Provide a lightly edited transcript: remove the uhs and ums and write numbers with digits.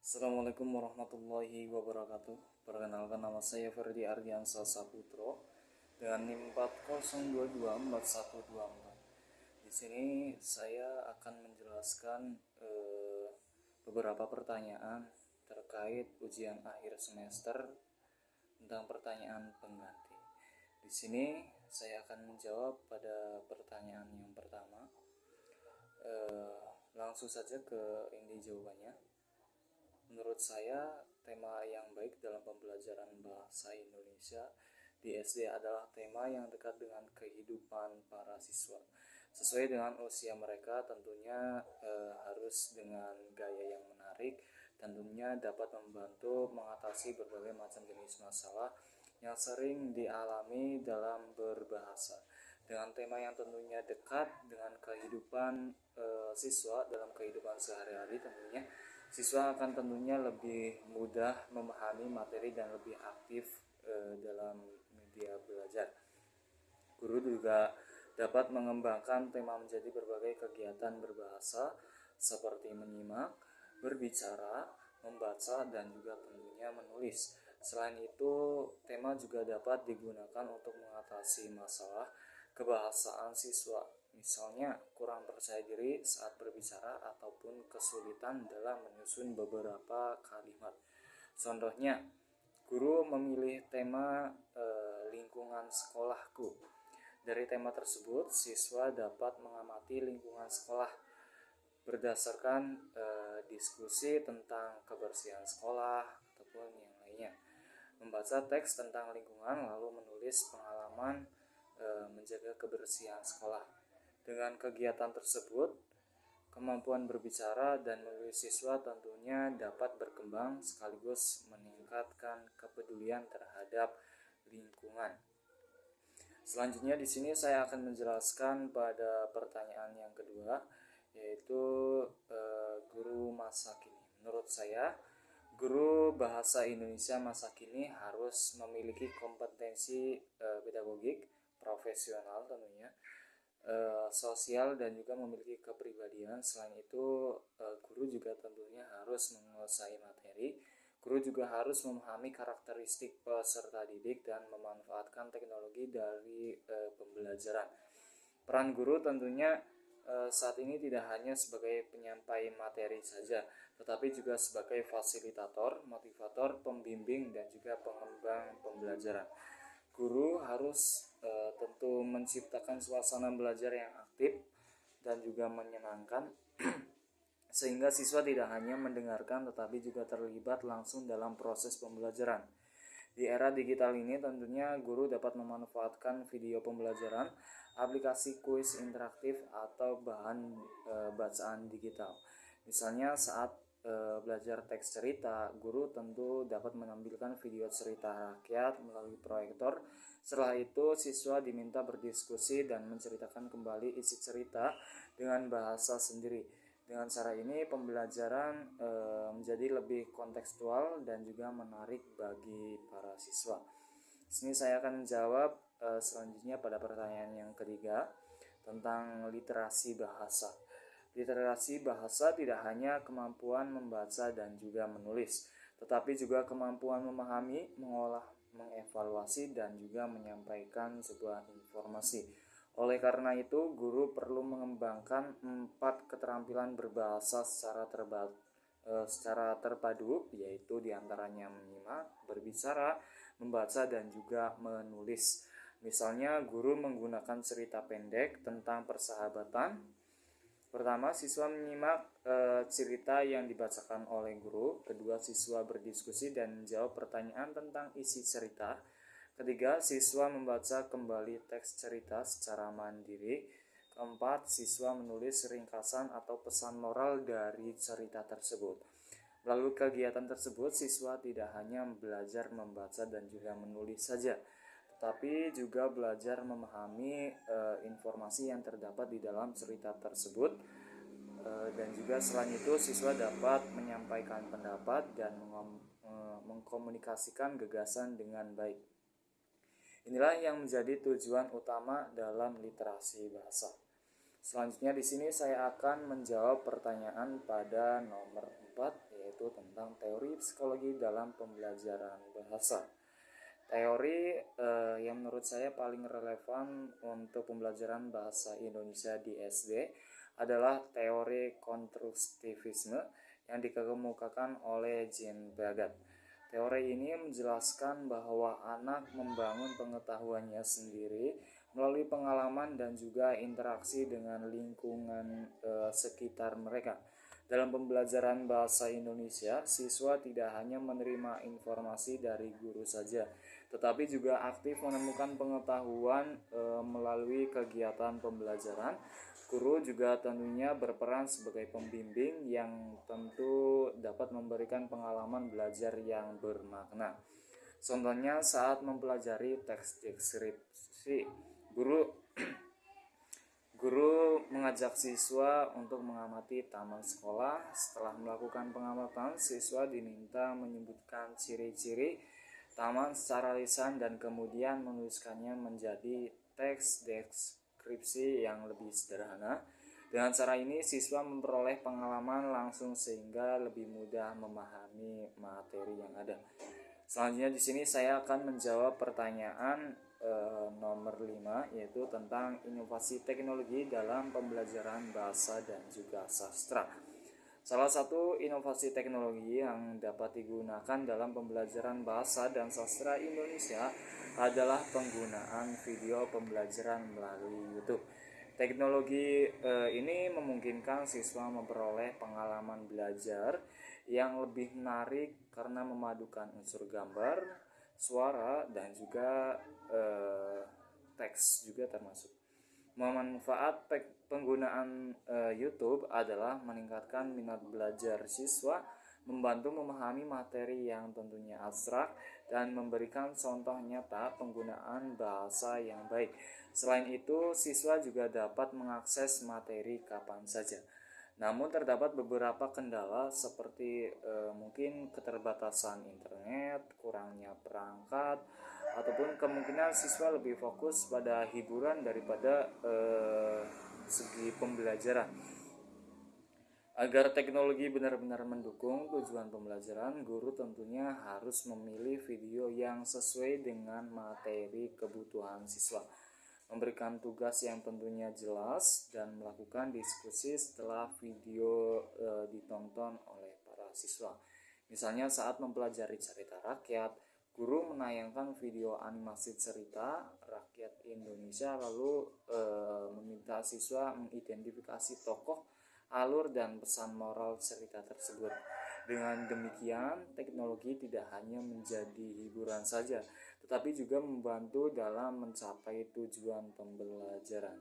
Assalamualaikum warahmatullahi wabarakatuh. Perkenalkan, nama saya Ferdi Ardiansa Saputro dengan NIM 40224124. Di sini saya akan menjelaskan beberapa pertanyaan terkait ujian akhir semester tentang pertanyaan pengganti. Di sini saya akan menjawab pada pertanyaan yang pertama. Langsung saja ke inti jawabannya. Menurut saya, tema yang baik dalam pembelajaran bahasa Indonesia di SD adalah tema yang dekat dengan kehidupan para siswa. Sesuai dengan usia mereka, tentunya harus dengan gaya yang menarik, tentunya dapat membantu mengatasi berbagai macam jenis masalah yang sering dialami dalam berbahasa. Dengan tema yang tentunya dekat dengan kehidupan siswa dalam kehidupan sehari-hari, tentunya siswa akan tentunya lebih mudah memahami materi dan lebih aktif dalam media belajar. Guru juga dapat mengembangkan tema menjadi berbagai kegiatan berbahasa seperti menyimak, berbicara, membaca, dan juga tentunya menulis. Selain itu, tema juga dapat digunakan untuk mengatasi masalah kebahasaan siswa, misalnya kurang percaya diri saat berbicara ataupun kesulitan dalam menyusun beberapa kalimat. Contohnya, guru memilih tema lingkungan sekolahku. Dari tema tersebut, siswa dapat mengamati lingkungan sekolah berdasarkan diskusi tentang kebersihan sekolah ataupun yang lainnya. Membaca teks tentang lingkungan lalu menulis pengalaman menjaga kebersihan sekolah. Dengan kegiatan tersebut, kemampuan berbicara dan menulis siswa tentunya dapat berkembang sekaligus meningkatkan kepedulian terhadap lingkungan. Selanjutnya di sini saya akan menjelaskan pada pertanyaan yang kedua, yaitu guru masa kini. Menurut saya, guru bahasa Indonesia masa kini harus memiliki kompetensi pedagogik, profesional tentunya, sosial, dan juga memiliki kepribadian. Selain itu, guru juga tentunya harus menguasai materi. Guru juga harus memahami karakteristik peserta didik dan memanfaatkan teknologi dari pembelajaran. Peran guru tentunya saat ini tidak hanya sebagai penyampai materi saja, tetapi juga sebagai fasilitator, motivator, pembimbing, dan juga pengembang pembelajaran. Guru harus tentu menciptakan suasana belajar yang aktif dan juga menyenangkan sehingga siswa tidak hanya mendengarkan tetapi juga terlibat langsung dalam proses pembelajaran. Di era digital ini tentunya guru dapat memanfaatkan video pembelajaran, aplikasi kuis interaktif, atau bahan bacaan digital. Misalnya saat belajar teks cerita, guru tentu dapat menampilkan video cerita rakyat melalui proyektor. Setelah itu, siswa diminta berdiskusi dan menceritakan kembali isi cerita dengan bahasa sendiri. Dengan cara ini, pembelajaran menjadi lebih kontekstual dan juga menarik bagi para siswa. Di sini saya akan menjawab selanjutnya pada pertanyaan yang ketiga tentang literasi bahasa. Literasi bahasa tidak hanya kemampuan membaca dan juga menulis, tetapi juga kemampuan memahami, mengolah, mengevaluasi, dan juga menyampaikan sebuah informasi. Oleh karena itu, guru perlu mengembangkan 4 keterampilan berbahasa secara terpadu, yaitu diantaranya menyimak, berbicara, membaca, dan juga menulis. Misalnya, guru menggunakan cerita pendek tentang persahabatan. Pertama, siswa menyimak cerita yang dibacakan oleh guru. Kedua, siswa berdiskusi dan menjawab pertanyaan tentang isi cerita. Ketiga, siswa membaca kembali teks cerita secara mandiri. Keempat, siswa menulis ringkasan atau pesan moral dari cerita tersebut. Melalui kegiatan tersebut, siswa tidak hanya belajar membaca dan juga menulis saja, tetapi juga belajar memahami informasi yang terdapat di dalam cerita tersebut. Dan juga selain itu, siswa dapat menyampaikan pendapat dan mengkomunikasikan gagasan dengan baik. Inilah yang menjadi tujuan utama dalam literasi bahasa. Selanjutnya di sini saya akan menjawab pertanyaan pada nomor 4, yaitu yaitu tentang teori psikologi dalam pembelajaran bahasa. Teori yang menurut saya paling relevan untuk pembelajaran bahasa Indonesia di SD adalah teori konstruktivisme yang dikemukakan oleh Jean Piaget. Teori ini menjelaskan bahwa anak membangun pengetahuannya sendiri melalui pengalaman dan juga interaksi dengan lingkungan sekitar mereka. Dalam pembelajaran bahasa Indonesia, siswa tidak hanya menerima informasi dari guru saja, tetapi juga aktif menemukan pengetahuan melalui kegiatan pembelajaran. Guru juga tentunya berperan sebagai pembimbing yang tentu dapat memberikan pengalaman belajar yang bermakna. Contohnya saat mempelajari teks deskripsi, Guru mengajak siswa untuk mengamati taman sekolah. Setelah melakukan pengamatan, siswa diminta menyebutkan ciri-ciri taman secara lisan dan kemudian menuliskannya menjadi teks deskripsi yang lebih sederhana. Dengan cara ini, siswa memperoleh pengalaman langsung sehingga lebih mudah memahami materi yang ada. Selanjutnya di sini saya akan menjawab pertanyaan nomor 5, yaitu tentang inovasi teknologi dalam pembelajaran bahasa dan juga sastra. Salah satu inovasi teknologi yang dapat digunakan dalam pembelajaran bahasa dan sastra Indonesia adalah penggunaan video pembelajaran melalui YouTube. Teknologi ini memungkinkan siswa memperoleh pengalaman belajar yang lebih menarik karena memadukan unsur gambar, suara, dan juga teks juga termasuk. Manfaat penggunaan YouTube adalah meningkatkan minat belajar siswa, membantu memahami materi yang tentunya abstrak, dan memberikan contoh nyata penggunaan bahasa yang baik. Selain itu, siswa juga dapat mengakses materi kapan saja. Namun terdapat beberapa kendala seperti mungkin keterbatasan internet, kurangnya perangkat, ataupun kemungkinan siswa lebih fokus pada hiburan daripada segi pembelajaran. Agar teknologi benar-benar mendukung tujuan pembelajaran, guru tentunya harus memilih video yang sesuai dengan materi kebutuhan siswa, memberikan tugas yang tentunya jelas, dan melakukan diskusi setelah video ditonton oleh para siswa. Misalnya saat mempelajari cerita rakyat, guru menayangkan video animasi cerita rakyat Indonesia, lalu meminta siswa mengidentifikasi tokoh, alur, dan pesan moral cerita tersebut. Dengan demikian, teknologi tidak hanya menjadi hiburan saja, tetapi juga membantu dalam mencapai tujuan pembelajaran.